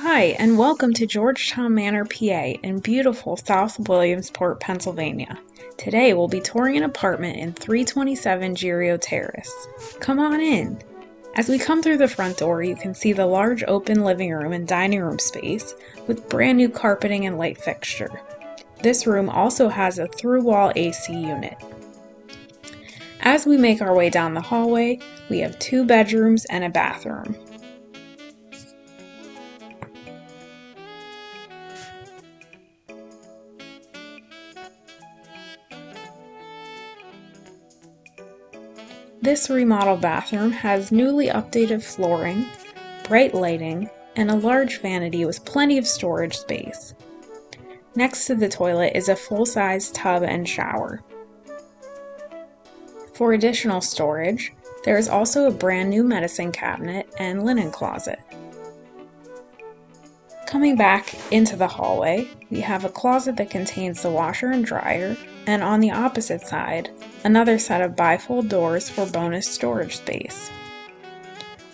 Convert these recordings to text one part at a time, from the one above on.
Hi, and welcome to Georgetown Manor PA in beautiful South Williamsport, Pennsylvania. Today we'll be touring an apartment in 327 Girio Terrace. Come on in. As we come through the front door, you can see the large open living room and dining room space with brand new carpeting and light fixture. This room also has a through-wall AC unit. As we make our way down the hallway, we have 2 bedrooms and a bathroom. This remodeled bathroom has newly updated flooring, bright lighting, and a large vanity with plenty of storage space. Next to the toilet is a full-size tub and shower. For additional storage, there is also a brand new medicine cabinet and linen closet. Coming back into the hallway, we have a closet that contains the washer and dryer, and on the opposite side, another set of bifold doors for bonus storage space.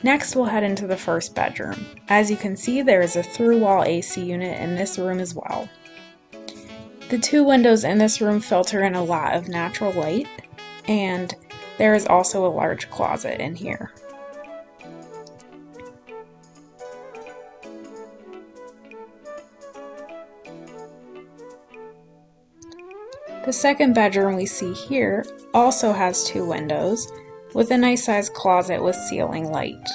Next, we'll head into the first bedroom. As you can see, there is a through-wall AC unit in this room as well. The 2 windows in this room filter in a lot of natural light, and there is also a large closet in here. The second bedroom we see here also has 2 windows with a nice sized closet with ceiling light.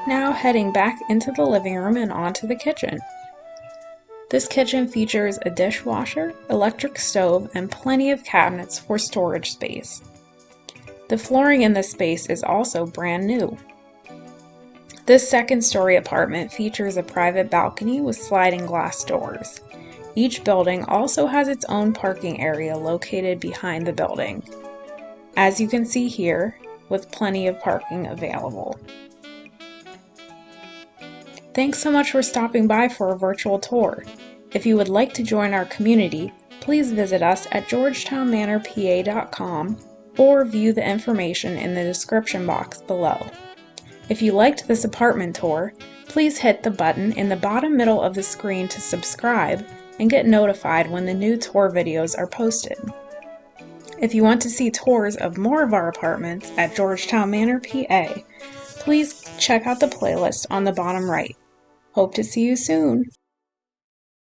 Now heading back into the living room and onto the kitchen. This kitchen features a dishwasher, electric stove, and plenty of cabinets for storage space. The flooring in this space is also brand new. This second-story apartment features a private balcony with sliding glass doors. Each building also has its own parking area located behind the building, as you can see here, with plenty of parking available. Thanks so much for stopping by for a virtual tour. If you would like to join our community, please visit us at georgetownmanorpa.com or view the information in the description box below. If you liked this apartment tour, please hit the button in the bottom middle of the screen to subscribe and get notified when the new tour videos are posted. If you want to see tours of more of our apartments at Georgetown Manor PA, please check out the playlist on the bottom right. Hope to see you soon!